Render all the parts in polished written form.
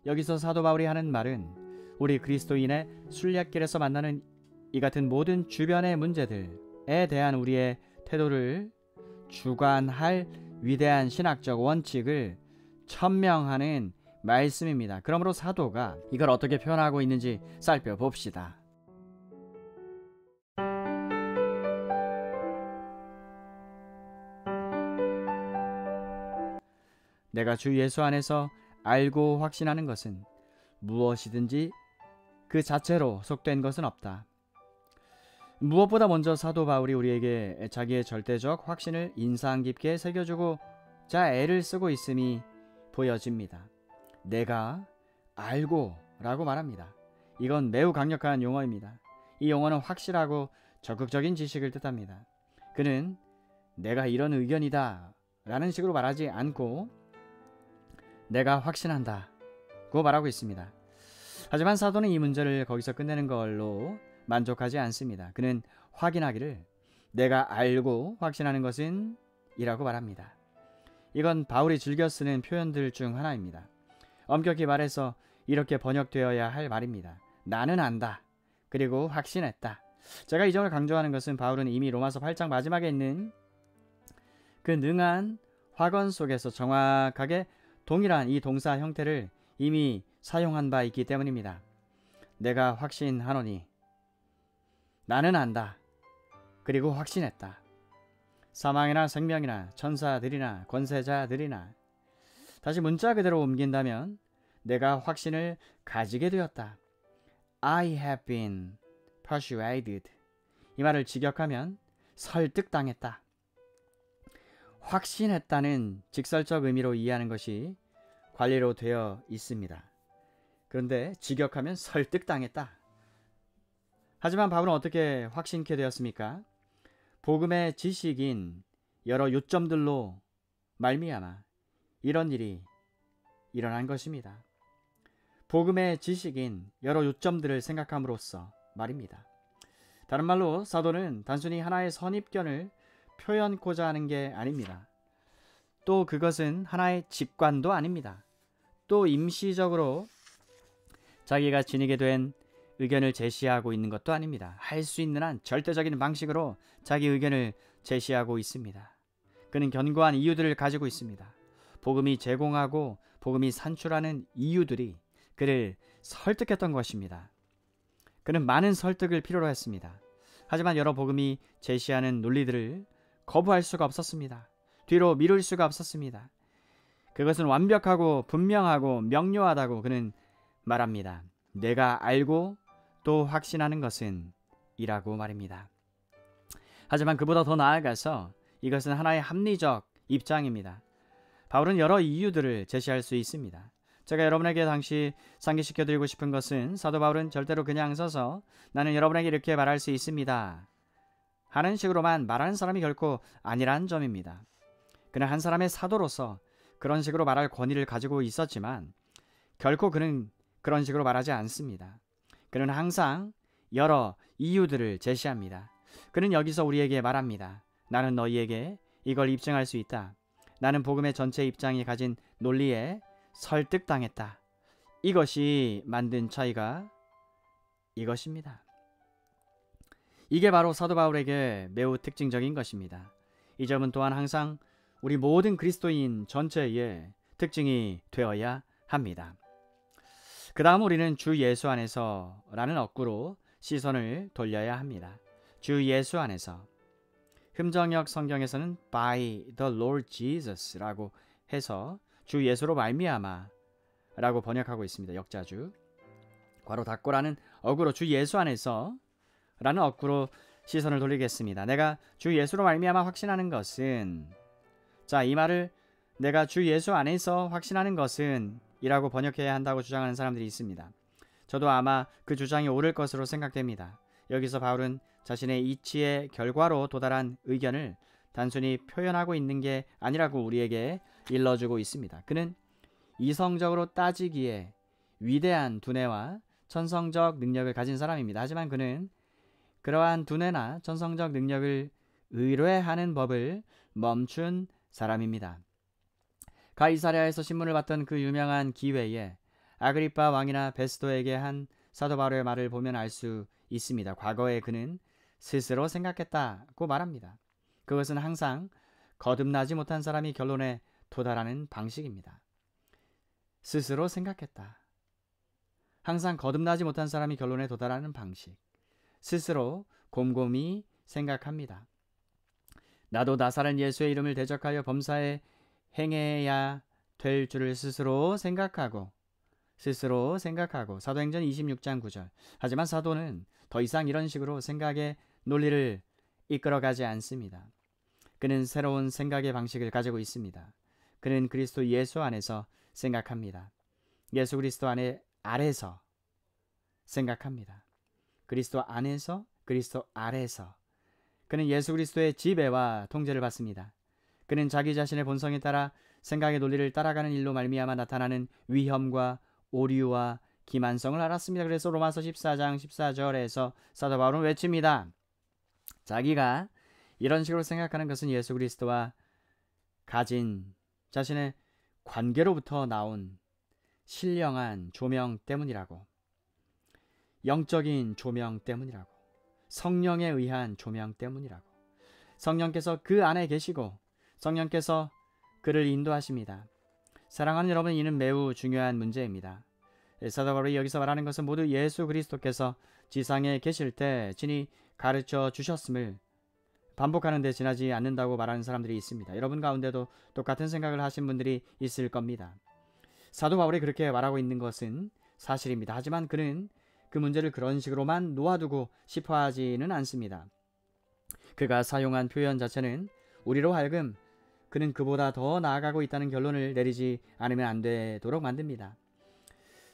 여기서 사도 바울이 하는 말은 우리 그리스도인의 순례길에서 만나는 이 같은 모든 주변의 문제들에 대한 우리의 태도를 주관할 위대한 신학적 원칙을 천명하는 말씀입니다. 그러므로 사도가 이걸 어떻게 표현하고 있는지 살펴봅시다. 내가 주 예수 안에서 알고 확신하는 것은 무엇이든지 그 자체로 속된 것은 없다. 무엇보다 먼저 사도 바울이 우리에게 자기의 절대적 확신을 인상 깊게 새겨주고자 애를 쓰고 있음이 보여집니다. 내가 알고 라고 말합니다. 이건 매우 강력한 용어입니다. 이 용어는 확실하고 적극적인 지식을 뜻합니다. 그는 내가 이런 의견이다 라는 식으로 말하지 않고 내가 확신한다 고 말하고 있습니다. 하지만 사도는 이 문제를 거기서 끝내는 걸로 만족하지 않습니다. 그는 확인하기를 내가 알고 확신하는 것은 이라고 말합니다. 이건 바울이 즐겨 쓰는 표현들 중 하나입니다. 엄격히 말해서 이렇게 번역되어야 할 말입니다. 나는 안다. 그리고 확신했다. 제가 이 점을 강조하는 것은 바울은 이미 로마서 8장 마지막에 있는 그 능한 확언 속에서 정확하게 동일한 이 동사 형태를 이미 사용한 바 있기 때문입니다. 내가 확신하노니 나는 안다. 그리고 확신했다. 사망이나 생명이나 천사들이나 권세자들이나 다시 문자 그대로 옮긴다면 내가 확신을 가지게 되었다. I have been persuaded. 이 말을 직역하면 설득당했다. 확신했다는 직설적 의미로 이해하는 것이 관리로 되어 있습니다. 그런데 직역하면 설득당했다. 하지만 바울은 어떻게 확신케 되었습니까? 복음의 지식인 여러 요점들로 말미암아 이런 일이 일어난 것입니다. 복음의 지식인 여러 요점들을 생각함으로써 말입니다. 다른 말로 사도는 단순히 하나의 선입견을 표현코자 하는 게 아닙니다. 또 그것은 하나의 직관도 아닙니다. 또 임시적으로 자기가 지니게 된 의견을 제시하고 있는 것도 아닙니다. 할 수 있는 한 절대적인 방식으로 자기 의견을 제시하고 있습니다. 그는 견고한 이유들을 가지고 있습니다. 복음이 제공하고 복음이 산출하는 이유들이 그를 설득했던 것입니다. 그는 많은 설득을 필요로 했습니다. 하지만 여러 복음이 제시하는 논리들을 거부할 수가 없었습니다. 뒤로 미룰 수가 없었습니다. 그것은 완벽하고 분명하고 명료하다고 그는 말합니다. 내가 알고 또 확신하는 것은 이라고 말입니다. 하지만 그보다 더 나아가서 이것은 하나의 합리적 입장입니다. 바울은 여러 이유들을 제시할 수 있습니다. 제가 여러분에게 당시 상기시켜드리고 싶은 것은 사도 바울은 절대로 그냥 서서 나는 여러분에게 이렇게 말할 수 있습니다 하는 식으로만 말하는 사람이 결코 아니라는 점입니다. 그는 한 사람의 사도로서 그런 식으로 말할 권위를 가지고 있었지만 결코 그는 그런 식으로 말하지 않습니다. 그는 항상 여러 이유들을 제시합니다. 그는 여기서 우리에게 말합니다. 나는 너희에게 이걸 입증할 수 있다. 나는 복음의 전체 입장이 가진 논리에 설득당했다. 이것이 만든 차이가 이것입니다. 이게 바로 사도 바울에게 매우 특징적인 것입니다. 이 점은 또한 항상 우리 모든 그리스도인 전체의 특징이 되어야 합니다. 그 다음 우리는 주 예수 안에서 라는 어구로 시선을 돌려야 합니다. 주 예수 안에서. 흠정역 성경에서는 by the Lord Jesus 라고 해서 주 예수로 말미암아 라고 번역하고 있습니다. 역자주. 괄호 닫고라는 어구로 주 예수 안에서 라는 어구로 시선을 돌리겠습니다. 내가 주 예수로 말미암아 확신하는 것은, 자, 이 말을 내가 주 예수 안에서 확신하는 것은 이라고 번역해야 한다고 주장하는 사람들이 있습니다. 저도 아마 그 주장이 옳을 것으로 생각됩니다. 여기서 바울은 자신의 이치의 결과로 도달한 의견을 단순히 표현하고 있는 게 아니라고 우리에게 일러주고 있습니다. 그는 이성적으로 따지기에 위대한 두뇌와 천성적 능력을 가진 사람입니다. 하지만 그는 그러한 두뇌나 천성적 능력을 의뢰하는 법을 멈춘 사람입니다. 가이사랴에서 신문을 받던 그 유명한 기회에 아그리빠 왕이나 베스토에게 한 사도 바울의 말을 보면 알 수 있습니다. 과거에 그는 스스로 생각했다고 말합니다. 그것은 항상 거듭나지 못한 사람이 결론에 도달하는 방식입니다. 스스로 생각했다. 항상 거듭나지 못한 사람이 결론에 도달하는 방식. 스스로 곰곰이 생각합니다. 나도 나사렛 예수의 이름을 대적하여 범사에 행해야 될 줄을 스스로 생각하고 사도행전 26장 9절. 하지만 사도는 더 이상 이런 식으로 생각의 논리를 이끌어가지 않습니다. 그는 새로운 생각의 방식을 가지고 있습니다. 그는 그리스도 예수 안에서 생각합니다. 예수 그리스도 아래서 생각합니다. 그리스도 안에서, 그리스도 아래서. 그는 예수 그리스도의 지배와 통제를 받습니다. 그는 자기 자신의 본성에 따라 생각의 논리를 따라가는 일로 말미암아 나타나는 위험과 오류와 기만성을 알았습니다. 그래서 로마서 14장 14절에서 사도 바울은 외칩니다. 자기가 이런 식으로 생각하는 것은 예수 그리스도와 가진 자신의 관계로부터 나온 신령한 조명 때문이라고, 영적인 조명 때문이라고, 성령에 의한 조명 때문이라고. 성령께서 그 안에 계시고 성령께서 그를 인도하십니다. 사랑하는 여러분, 이는 매우 중요한 문제입니다. 사도 바울이 여기서 말하는 것은 모두 예수 그리스도께서 지상에 계실 때 친히 가르쳐 주셨음을 반복하는 데 지나지 않는다고 말하는 사람들이 있습니다. 여러분 가운데도 똑같은 생각을 하신 분들이 있을 겁니다. 사도 바울이 그렇게 말하고 있는 것은 사실입니다. 하지만 그는 그 문제를 그런 식으로만 놓아두고 싶어 하지는 않습니다. 그가 사용한 표현 자체는 우리로 하여금 그는 그보다 더 나아가고 있다는 결론을 내리지 않으면 안 되도록 만듭니다.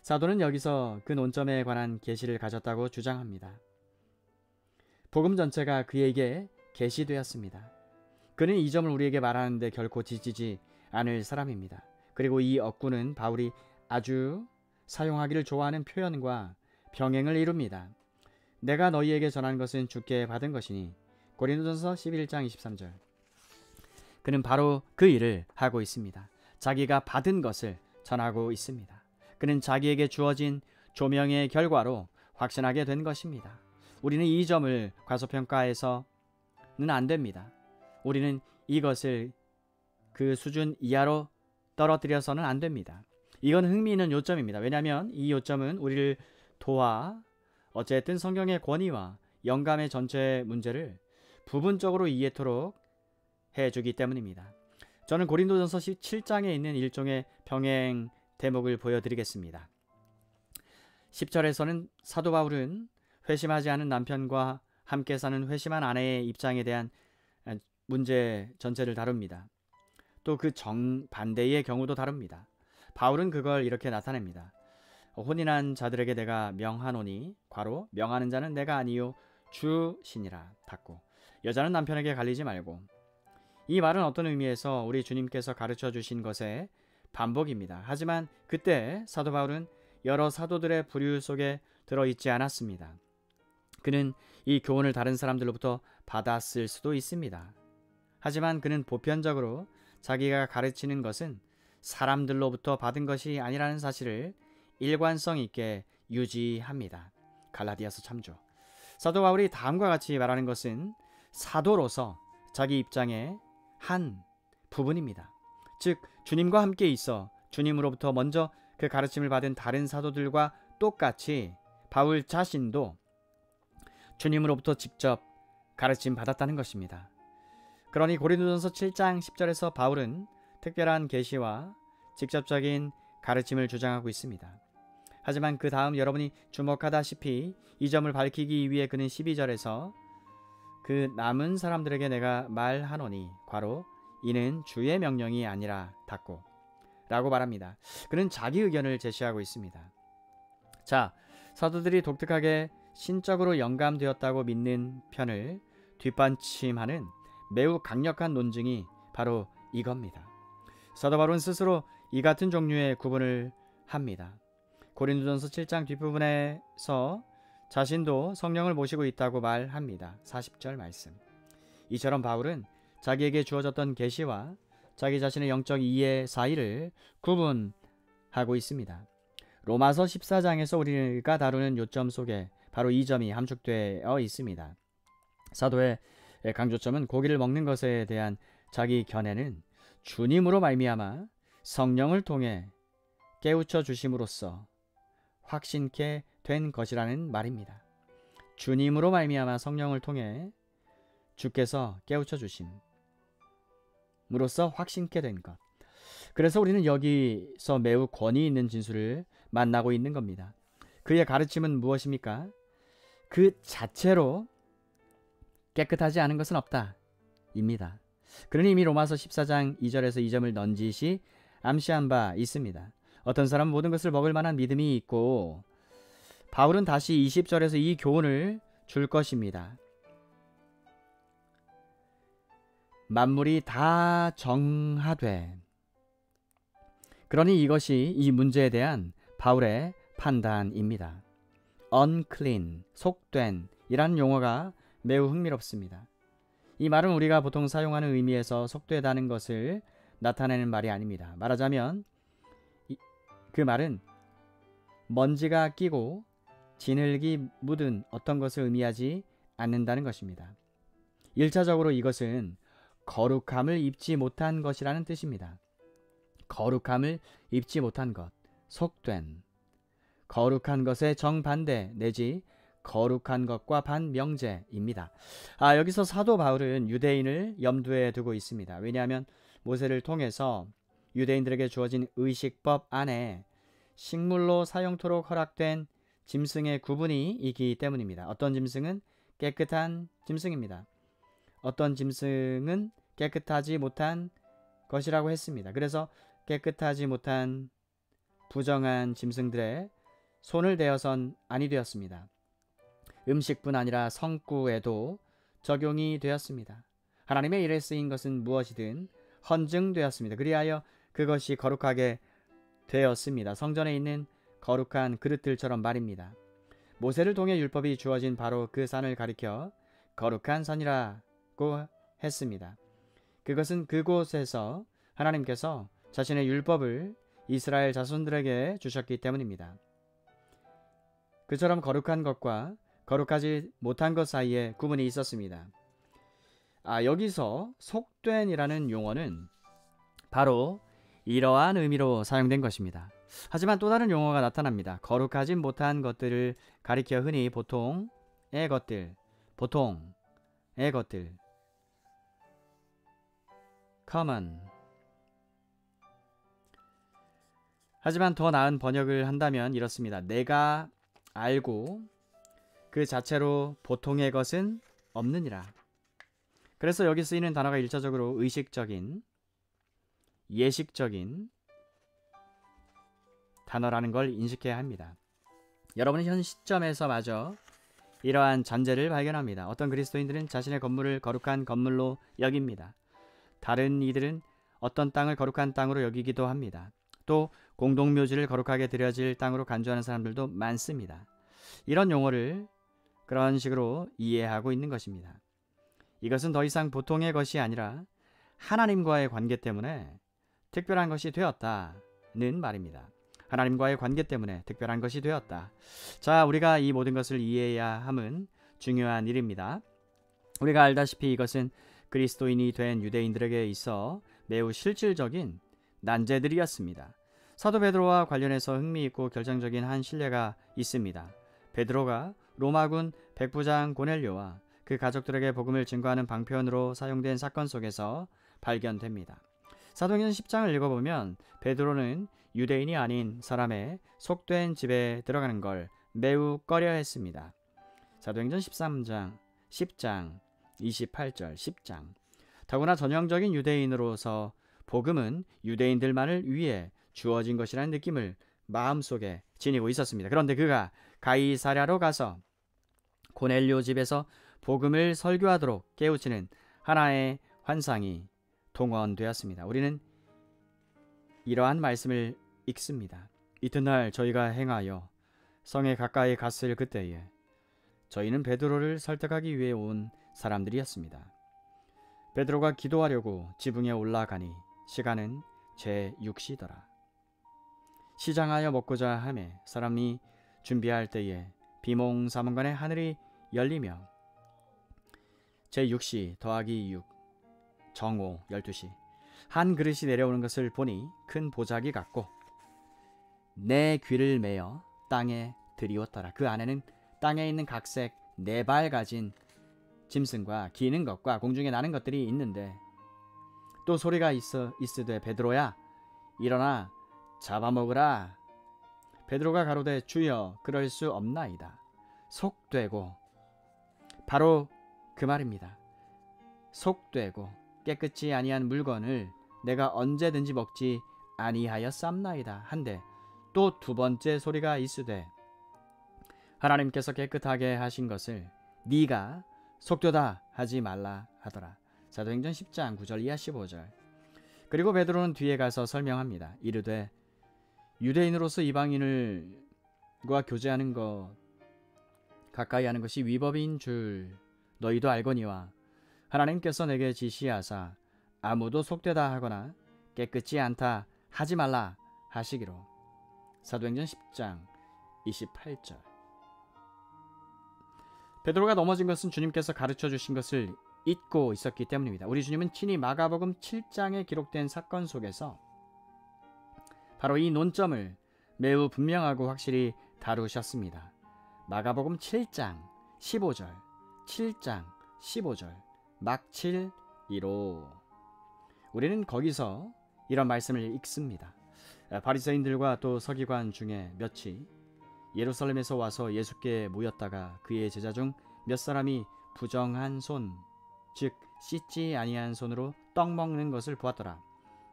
사도는 여기서 그 논점에 관한 계시를 가졌다고 주장합니다. 복음 전체가 그에게 계시되었습니다. 그는 이 점을 우리에게 말하는데 결코 지치지 않을 사람입니다. 그리고 이 억구는 바울이 아주 사용하기를 좋아하는 표현과 병행을 이룹니다. 내가 너희에게 전한 것은 주께 받은 것이니. 고린도전서 11장 23절. 그는 바로 그 일을 하고 있습니다. 자기가 받은 것을 전하고 있습니다. 그는 자기에게 주어진 조명의 결과로 확신하게 된 것입니다. 우리는 이 점을 과소평가해서는 안 됩니다. 우리는 이것을 그 수준 이하로 떨어뜨려서는 안 됩니다. 이건 흥미있는 요점입니다. 왜냐하면 이 요점은 우리를 도와 어쨌든 성경의 권위와 영감의 전체 문제를 부분적으로 이해토록 해주기 때문입니다. 저는 고린도전서 17장에 있는 일종의 병행 대목을 보여드리겠습니다. 10절에서는 사도 바울은 회심하지 않은 남편과 함께 사는 회심한 아내의 입장에 대한 문제 전체를 다룹니다. 또 그 정반대의 경우도 다룹니다. 바울은 그걸 이렇게 나타냅니다. 혼인한 자들에게 내가 명하노니 괄호 명하는 자는 내가 아니요 주시니라 닫고 여자는 남편에게 갈리지 말고. 이 말은 어떤 의미에서 우리 주님께서 가르쳐 주신 것의 반복입니다. 하지만 그때 사도 바울은 여러 사도들의 부류 속에 들어있지 않았습니다. 그는 이 교훈을 다른 사람들로부터 받았을 수도 있습니다. 하지만 그는 보편적으로 자기가 가르치는 것은 사람들로부터 받은 것이 아니라는 사실을 일관성 있게 유지합니다. 갈라디아서 참조. 사도 바울이 다음과 같이 말하는 것은 사도로서 자기 입장의 한 부분입니다. 즉 주님과 함께 있어 주님으로부터 먼저 그 가르침을 받은 다른 사도들과 똑같이 바울 자신도 주님으로부터 직접 가르침 받았다는 것입니다. 그러니 고린도전서 7장 10절에서 바울은 특별한 계시와 직접적인 가르침을 주장하고 있습니다. 하지만 그 다음 여러분이 주목하다시피 이 점을 밝히기 위해 그는 12절에서 그 남은 사람들에게 내가 말하노니 괄호 이는 주의 명령이 아니라 닫고 라고 말합니다. 그는 자기 의견을 제시하고 있습니다. 자, 사도들이 독특하게 신적으로 영감되었다고 믿는 편을 뒷받침하는 매우 강력한 논증이 바로 이겁니다. 사도 바울은 스스로 이 같은 종류의 구분을 합니다. 고린도전서 7장 뒷부분에서 자신도 성령을 모시고 있다고 말합니다. 40절 말씀. 이처럼 바울은 자기에게 주어졌던 계시와 자기 자신의 영적 이해 사이를 구분하고 있습니다. 로마서 14장에서 우리가 다루는 요점 속에 바로 이 점이 함축되어 있습니다. 사도의 강조점은 고기를 먹는 것에 대한 자기 견해는 주님으로 말미암아 성령을 통해 깨우쳐 주심으로써 확신케 된 것이라는 말입니다. 주님으로 말미암아 성령을 통해 주께서 깨우쳐 주심으로써 확신케 된 것. 그래서 우리는 여기서 매우 권위 있는 진술을 만나고 있는 겁니다. 그의 가르침은 무엇입니까? 그 자체로 깨끗하지 않은 것은 없다 입니다. 그는 이미 로마서 14장 2절에서 이 점을 넌지시 암시한 바 있습니다. 어떤 사람은 모든 것을 먹을 만한 믿음이 있고, 바울은 다시 20절에서 이 교훈을 줄 것입니다. 만물이 다 정하되, 그러니 이것이 이 문제에 대한 바울의 판단입니다. unclean, 속된 이라는 용어가 매우 흥미롭습니다. 이 말은 우리가 보통 사용하는 의미에서 속되다는 것을 나타내는 말이 아닙니다. 말하자면 그 말은 먼지가 끼고 진흙이 묻은 어떤 것을 의미하지 않는다는 것입니다. 1차적으로 이것은 거룩함을 입지 못한 것이라는 뜻입니다. 거룩함을 입지 못한 것, 속된, 거룩한 것의 정반대 내지 거룩한 것과 반명제입니다. 여기서 사도 바울은 유대인을 염두에 두고 있습니다. 왜냐하면 모세를 통해서 유대인들에게 주어진 의식법 안에 식물로 사용토록 허락된 짐승의 구분이 있기 때문입니다. 어떤 짐승은 깨끗한 짐승입니다. 어떤 짐승은 깨끗하지 못한 것이라고 했습니다. 그래서 깨끗하지 못한 부정한 짐승들의 손을 대어선 아니 되었습니다. 음식뿐 아니라 성구에도 적용이 되었습니다. 하나님의 일에 쓰인 것은 무엇이든 헌증되었습니다. 그리하여 그것이 거룩하게 되었습니다. 성전에 있는 거룩한 그릇들처럼 말입니다. 모세를 통해 율법이 주어진 바로 그 산을 가리켜 거룩한 산이라고 했습니다. 그것은 그곳에서 하나님께서 자신의 율법을 이스라엘 자손들에게 주셨기 때문입니다. 그처럼 거룩한 것과 거룩하지 못한 것 사이에 구분이 있었습니다. 여기서 속된이라는 용어는 바로 이러한 의미로 사용된 것입니다. 하지만 또 다른 용어가 나타납니다. 거룩하지 못한 것들을 가리켜 흔히 보통의 것들, common. 하지만 더 나은 번역을 한다면 이렇습니다. 내가 알고 그 자체로 보통의 것은 없느니라. 그래서 여기 쓰이는 단어가 1차적으로 의식적인, 예식적인 단어라는 걸 인식해야 합니다. 여러분은 현 시점에서마저 이러한 잔재를 발견합니다. 어떤 그리스도인들은 자신의 건물을 거룩한 건물로 여깁니다. 다른 이들은 어떤 땅을 거룩한 땅으로 여기기도 합니다. 또 공동묘지를 거룩하게 드려질 땅으로 간주하는 사람들도 많습니다. 이런 용어를 그런 식으로 이해하고 있는 것입니다. 이것은 더 이상 보통의 것이 아니라 하나님과의 관계 때문에 특별한 것이 되었다는 말입니다. 하나님과의 관계 때문에 특별한 것이 되었다. 자, 우리가 이 모든 것을 이해해야 함은 중요한 일입니다. 우리가 알다시피 이것은 그리스도인이 된 유대인들에게 있어 매우 실질적인 난제들이었습니다. 사도 베드로와 관련해서 흥미있고 결정적인 한 신뢰가 있습니다. 베드로가 로마군 백부장 고넬료와 그 가족들에게 복음을 증거하는 방편으로 사용된 사건 속에서 발견됩니다. 사도행전 10장을 읽어보면 베드로는 유대인이 아닌 사람의 속된 집에 들어가는 걸 매우 꺼려했습니다. 사도행전 10장 28절 10장. 더구나 전형적인 유대인으로서 복음은 유대인들만을 위해 주어진 것이라는 느낌을 마음속에 지니고 있었습니다. 그런데 그가 가이사랴로 가서 고넬료 집에서 복음을 설교하도록 깨우치는 하나의 환상이 동원되었습니다. 우리는 이러한 말씀을 읽습니다. 이튿날 저희가 행하여 성에 가까이 갔을 그때에 저희는 베드로를 설득하기 위해 온 사람들이었습니다. 베드로가 기도하려고 지붕에 올라가니 시간은 제6시더라. 시장하여 먹고자 하매 사람이 준비할 때에 비몽사몽간에 하늘이 열리며 제6시 더하기 6 정오 12시 한 그릇이 내려오는 것을 보니 큰 보자기 같고 내 귀를 메어 땅에 들이웠더라. 그 안에는 땅에 있는 각색 4발 가진 짐승과 기는 것과 공중에 나는 것들이 있는데 또 소리가 있으되 베드로야 일어나 잡아먹으라. 베드로가 가로되 주여 그럴 수 없나이다. 속되고 바로 그 말입니다. 속되고 깨끗이 아니한 물건을 내가 언제든지 먹지 아니하였삼나이다. 한데 또 2번째 소리가 있으되 하나님께서 깨끗하게 하신 것을 네가 속되다 하지 말라 하더라. 사도행전 10장 9절 이하 15절. 그리고 베드로는 뒤에 가서 설명합니다. 이르되 유대인으로서 이방인과 교제하는 것 가까이 하는 것이 위법인 줄 너희도 알거니와 하나님께서 내게 지시하사 아무도 속되다 하거나 깨끗지 않다 하지 말라 하시기로. 사도행전 10장 28절. 베드로가 넘어진 것은 주님께서 가르쳐 주신 것을 잊고 있었기 때문입니다. 우리 주님은 친히 마가복음 7장에 기록된 사건 속에서 바로 이 논점을 매우 분명하고 확실히 다루셨습니다. 마가복음 7장 15절 7장 15절 막7 1호. 우리는 거기서 이런 말씀을 읽습니다. 바리새인들과 또 서기관 중에 몇이 예루살렘에서 와서 예수께 모였다가 그의 제자 중 몇 사람이 부정한 손, 즉 씻지 아니한 손으로 떡 먹는 것을 보았더라.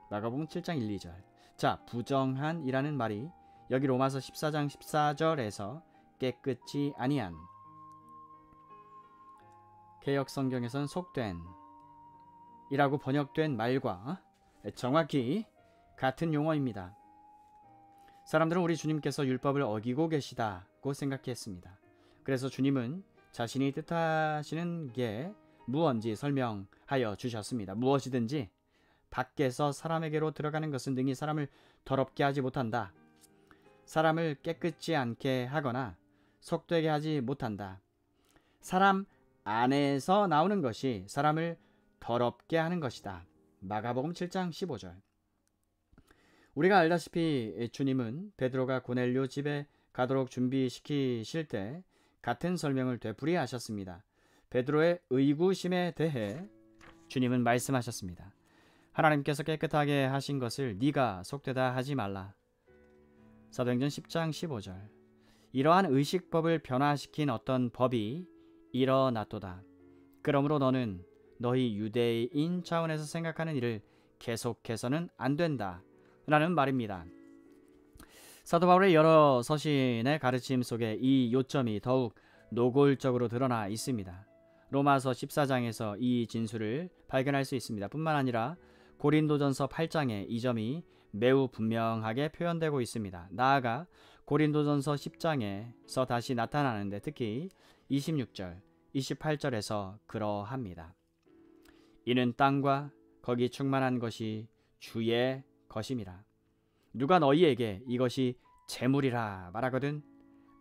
마가복음 7장 1, 2절. 자, 부정한이라는 말이 여기 로마서 14장 14절에서 깨끗이 아니한, 개역 성경에서는 속된 이라고 번역된 말과 정확히 같은 용어입니다. 사람들은 우리 주님께서 율법을 어기고 계시다고 생각했습니다. 그래서 주님은 자신이 뜻하시는 게 무언지 설명하여 주셨습니다. 무엇이든지 밖에서 사람에게로 들어가는 것은 능히 사람을 더럽게 하지 못한다. 사람을 깨끗지 않게 하거나 속되게 하지 못한다. 사람 안에서 나오는 것이 사람을 더럽게 하는 것이다. 마가복음 7장 15절. 우리가 알다시피 주님은 베드로가 고넬료 집에 가도록 준비시키실 때 같은 설명을 되풀이하셨습니다. 베드로의 의구심에 대해 주님은 말씀하셨습니다. 하나님께서 깨끗하게 하신 것을 네가 속되다 하지 말라. 사도행전 10장 15절. 이러한 의식법을 변화시킨 어떤 법이 일어났도다. 그러므로 너는 너희 유대인 차원에서 생각하는 일을 계속해서는 안 된다 라는 말입니다. 사도 바울의 여러 서신의 가르침 속에 이 요점이 더욱 노골적으로 드러나 있습니다. 로마서 14장에서 이 진술을 발견할 수 있습니다. 뿐만 아니라 고린도전서 8장에 이 점이 매우 분명하게 표현되고 있습니다. 나아가 고린도전서 10장에서 다시 나타나는데 특히 26절, 28절에서 그러합니다. 이는 땅과 거기 충만한 것이 주의 것임이라. 누가 너희에게 이것이 재물이라 말하거든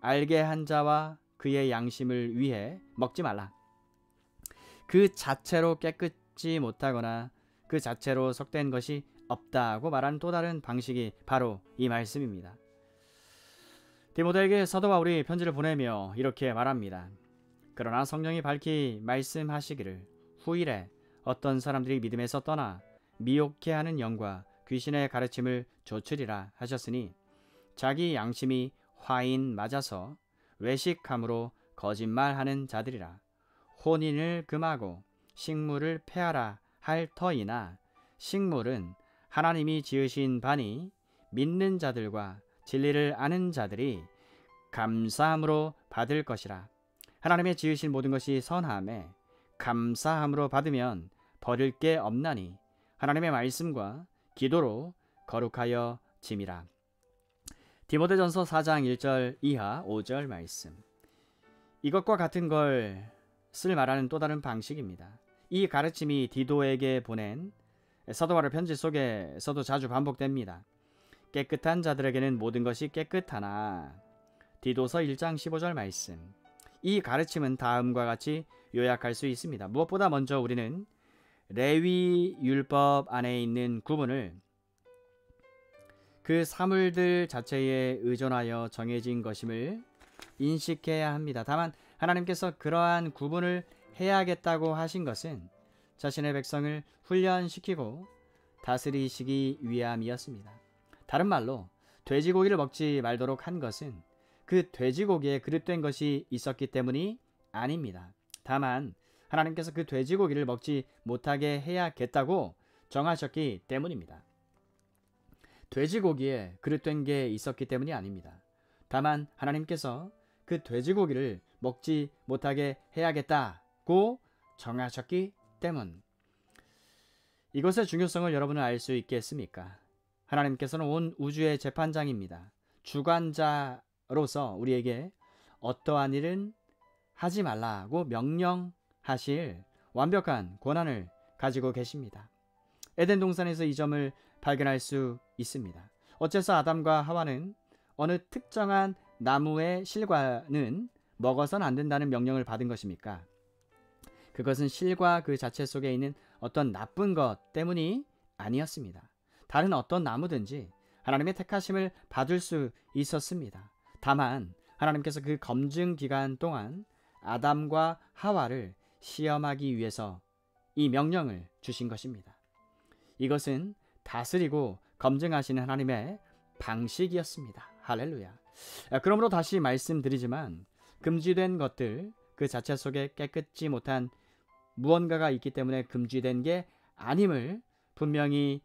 알게 한 자와 그의 양심을 위해 먹지 말라. 그 자체로 깨끗지 못하거나 그 자체로 속된 것이 없다고 말하는 또 다른 방식이 바로 이 말씀입니다. 디모데에게 사도 바울이 편지를 보내며 이렇게 말합니다. 그러나 성령이 밝히 말씀하시기를 후일에 어떤 사람들이 믿음에서 떠나 미혹해 하는 영과 귀신의 가르침을 조추리라 하셨으니 자기 양심이 화인 맞아서 외식함으로 거짓말하는 자들이라. 혼인을 금하고 식물을 폐하라 할 터이나 식물은 하나님이 지으신 바니 믿는 자들과 진리를 아는 자들이 감사함으로 받을 것이라. 하나님의 지으신 모든 것이 선함에 감사함으로 받으면 버릴 게 없나니 하나님의 말씀과 기도로 거룩하여 짐이라. 디모데전서 4장 1절 이하 5절 말씀. 이것과 같은 것을 말하는 또 다른 방식입니다. 이 가르침이 디도에게 보낸 사도 바울 편지 속에서도 자주 반복됩니다. 깨끗한 자들에게는 모든 것이 깨끗하나. 디도서 1장 15절 말씀. 이 가르침은 다음과 같이 요약할 수 있습니다. 무엇보다 먼저 우리는 레위 율법 안에 있는 구분을 그 사물들 자체에 의존하여 정해진 것임을 인식해야 합니다. 다만 하나님께서 그러한 구분을 해야겠다고 하신 것은 자신의 백성을 훈련시키고 다스리시기 위함이었습니다. 다른 말로 돼지고기를 먹지 말도록 한 것은 그 돼지고기에 그릇된 것이 있었기 때문이 아닙니다. 다만 하나님께서 그 돼지고기를 먹지 못하게 해야겠다고 정하셨기 때문입니다. 돼지고기에 그릇된 게 있었기 때문이 아닙니다. 다만 하나님께서 그 돼지고기를 먹지 못하게 해야겠다고 정하셨기 때문. 이것의 중요성을 여러분은 알 수 있겠습니까? 하나님께서는 온 우주의 재판장입니다. 주관자로서 우리에게 어떠한 일은 하지 말라고 명령하실 완벽한 권한을 가지고 계십니다. 에덴 동산에서 이 점을 발견할 수 있습니다. 어째서 아담과 하와는 어느 특정한 나무의 실과는 먹어서는 안 된다는 명령을 받은 것입니까? 그것은 실과 그 자체 속에 있는 어떤 나쁜 것 때문이 아니었습니다. 다른 어떤 나무든지 하나님의 택하심을 받을 수 있었습니다. 다만 하나님께서 그 검증 기간 동안 아담과 하와를 시험하기 위해서 이 명령을 주신 것입니다. 이것은 다스리고 검증하시는 하나님의 방식이었습니다. 할렐루야. 그러므로 다시 말씀드리지만 금지된 것들 그 자체 속에 깨끗지 못한 무언가가 있기 때문에 금지된 게 아님을 분명히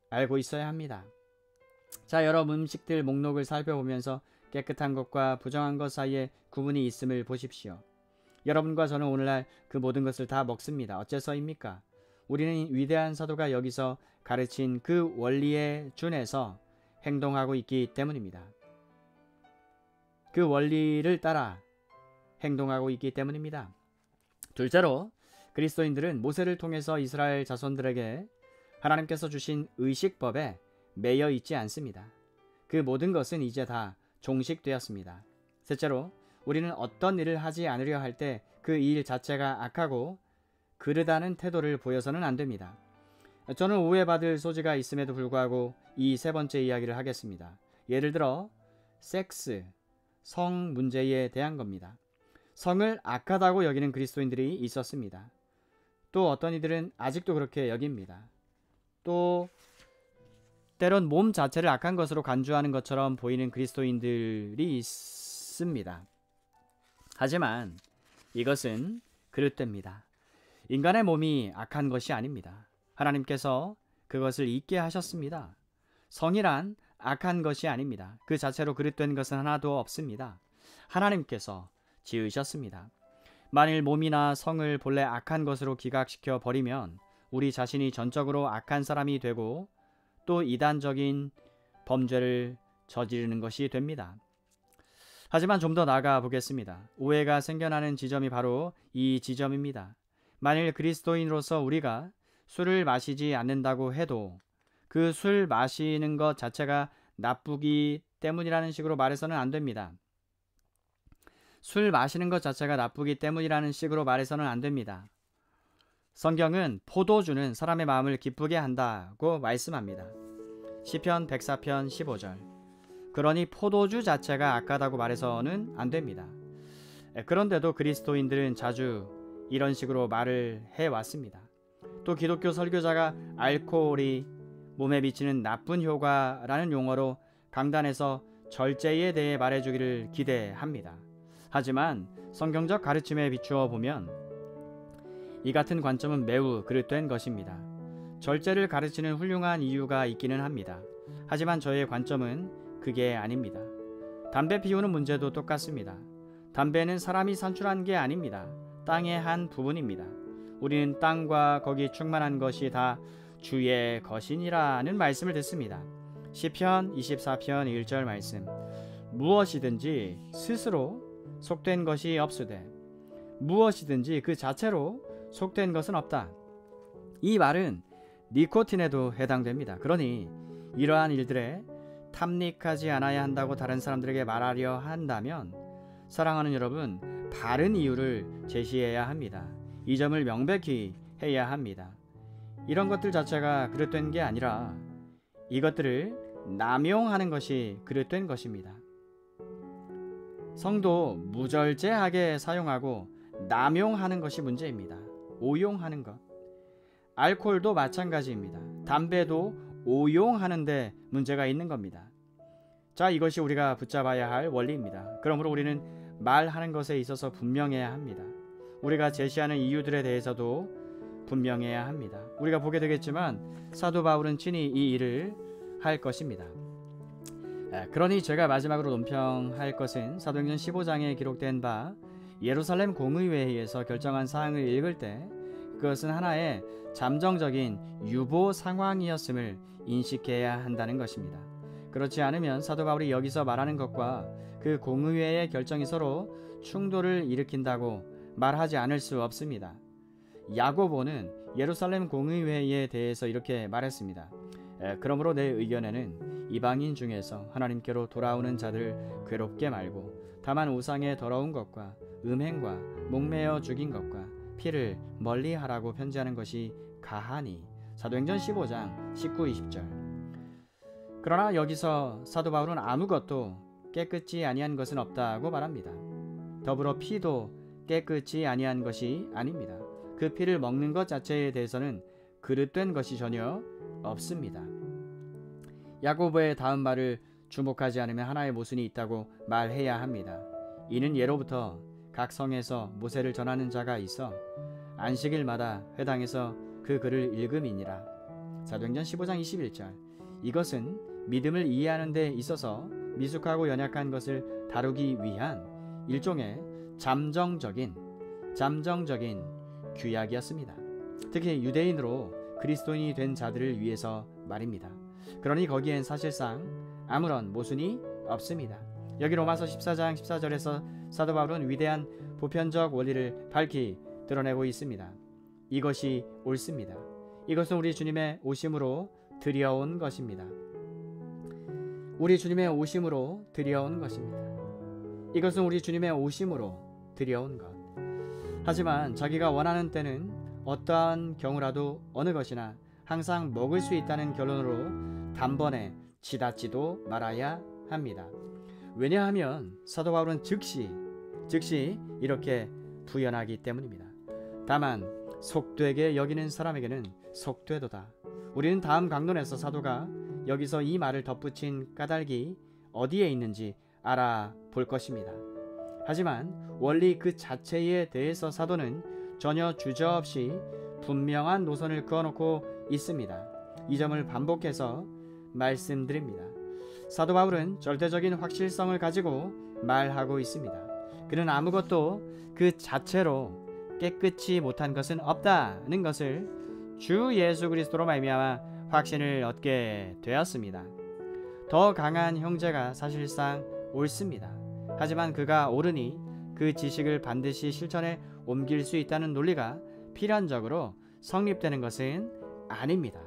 알고 있어야 합니다. 자, 여러 음식들 목록을 살펴보면서 깨끗한 것과 부정한 것 사이에 구분이 있음을 보십시오. 여러분과 저는 오늘날 그 모든 것을 다 먹습니다. 어째서입니까? 우리는 위대한 사도가 여기서 가르친 그 원리에 준해서 행동하고 있기 때문입니다. 그 원리를 따라 행동하고 있기 때문입니다. 둘째로 그리스도인들은 모세를 통해서 이스라엘 자손들에게 하나님께서 주신 의식법에 매여 있지 않습니다. 그 모든 것은 이제 다 종식되었습니다. 셋째로 우리는 어떤 일을 하지 않으려 할 때 그 일 자체가 악하고 그르다는 태도를 보여서는 안 됩니다. 저는 오해받을 소지가 있음에도 불구하고 이 세 번째 이야기를 하겠습니다. 예를 들어 섹스, 성 문제에 대한 겁니다. 성을 악하다고 여기는 그리스도인들이 있었습니다. 또 어떤 이들은 아직도 그렇게 여깁니다. 또 때론 몸 자체를 악한 것으로 간주하는 것처럼 보이는 그리스도인들이 있습니다. 하지만 이것은 그릇됩니다. 인간의 몸이 악한 것이 아닙니다. 하나님께서 그것을 잊게 하셨습니다. 성이란 악한 것이 아닙니다. 그 자체로 그릇된 것은 하나도 없습니다. 하나님께서 지으셨습니다. 만일 몸이나 성을 본래 악한 것으로 기각시켜 버리면 우리 자신이 전적으로 악한 사람이 되고 또 이단적인 범죄를 저지르는 것이 됩니다. 하지만 좀 더 나아가 보겠습니다. 오해가 생겨나는 지점이 바로 이 지점입니다. 만일 그리스도인으로서 우리가 술을 마시지 않는다고 해도 그 술 마시는 것 자체가 나쁘기 때문이라는 식으로 말해서는 안 됩니다. 술 마시는 것 자체가 나쁘기 때문이라는 식으로 말해서는 안 됩니다. 성경은 포도주는 사람의 마음을 기쁘게 한다고 말씀합니다. 시편 104편 15절. 그러니 포도주 자체가 악하다고 말해서는 안 됩니다. 그런데도 그리스도인들은 자주 이런 식으로 말을 해왔습니다. 또 기독교 설교자가 알코올이 몸에 미치는 나쁜 효과라는 용어로 강단에서 절제에 대해 말해주기를 기대합니다. 하지만 성경적 가르침에 비추어 보면 이 같은 관점은 매우 그릇된 것입니다. 절제를 가르치는 훌륭한 이유가 있기는 합니다. 하지만 저의 관점은 그게 아닙니다. 담배 피우는 문제도 똑같습니다. 담배는 사람이 산출한 게 아닙니다. 땅의 한 부분입니다. 우리는 땅과 거기 충만한 것이 다 주의 것이니라는 말씀을 듣습니다. 시편 24편 1절 말씀. 무엇이든지 스스로 속된 것이 없으되 무엇이든지 그 자체로 속된 것은 없다. 이 말은 니코틴에도 해당됩니다. 그러니 이러한 일들에 탐닉하지 않아야 한다고 다른 사람들에게 말하려 한다면 사랑하는 여러분, 바른 이유를 제시해야 합니다. 이 점을 명백히 해야 합니다. 이런 것들 자체가 그릇된 게 아니라 이것들을 남용하는 것이 그릇된 것입니다. 성도 무절제하게 사용하고 남용하는 것이 문제입니다. 오용하는 것. 알코올도 마찬가지입니다. 담배도 오용하는데 문제가 있는 겁니다. 자, 이것이 우리가 붙잡아야 할 원리입니다. 그러므로 우리는 말하는 것에 있어서 분명해야 합니다. 우리가 제시하는 이유들에 대해서도 분명해야 합니다. 우리가 보게 되겠지만 사도 바울은 친히 이 일을 할 것입니다. 그러니 제가 마지막으로 논평할 것은 사도행전 15장에 기록된 바 예루살렘 공의회에서 결정한 사항을 읽을 때 그것은 하나의 잠정적인 유보 상황이었음을 인식해야 한다는 것입니다. 그렇지 않으면 사도 바울이 여기서 말하는 것과 그 공의회의 결정이 서로 충돌을 일으킨다고 말하지 않을 수 없습니다. 야고보는 예루살렘 공의회에 대해서 이렇게 말했습니다. 그러므로 내 의견에는 이방인 중에서 하나님께로 돌아오는 자들 괴롭게 말고 다만 우상의 더러운 것과 음행과 목매어 죽인 것과 피를 멀리하라고 편지하는 것이 가하니. 사도행전 15장 19, 20절. 그러나 여기서 사도 바울은 아무것도 깨끗이 아니한 것은 없다고 말합니다. 더불어 피도 깨끗이 아니한 것이 아닙니다. 그 피를 먹는 것 자체에 대해서는 그릇된 것이 전혀 없습니다. 야고보의 다음 말을 주목하지 않으면 하나의 모순이 있다고 말해야 합니다. 이는 예로부터 각 성에서 모세를 전하는 자가 있어 안식일마다 회당에서 그 글을 읽음이니라. 사도행전 15장 21절. 이것은 믿음을 이해하는 데 있어서 미숙하고 연약한 것을 다루기 위한 일종의 잠정적인 규약이었습니다. 특히 유대인으로 그리스도인이 된 자들을 위해서 말입니다. 그러니 거기엔 사실상 아무런 모순이 없습니다. 여기 로마서 14장 14절에서 사도 바울은 위대한 보편적 원리를 밝히 드러내고 있습니다. 이것이 옳습니다. 이것은 우리 주님의 오심으로 드려온 것입니다. 우리 주님의 오심으로 드려온 것입니다. 이것은 우리 주님의 오심으로 드려온 것. 하지만 자기가 원하는 때는 어떠한 경우라도 어느 것이나 항상 먹을 수 있다는 결론으로 단번에 치닫지도 말아야 합니다. 왜냐하면 사도 바울은 즉시 이렇게 부연하기 때문입니다. 다만 속되게 여기는 사람에게는 속되도다. 우리는 다음 강론에서 사도가 여기서 이 말을 덧붙인 까닭이 어디에 있는지 알아볼 것입니다. 하지만 원리 그 자체에 대해서 사도는 전혀 주저없이 분명한 노선을 그어놓고 있습니다. 이 점을 반복해서 말씀드립니다. 사도 바울은 절대적인 확실성을 가지고 말하고 있습니다. 그는 아무것도 그 자체로 깨끗이 못한 것은 없다는 것을 주 예수 그리스도로 말미암아 확신을 얻게 되었습니다. 더 강한 형제가 사실상 옳습니다. 하지만 그가 옳으니 그 지식을 반드시 실천에 옮길 수 있다는 논리가 필연적으로 성립되는 것은 아닙니다.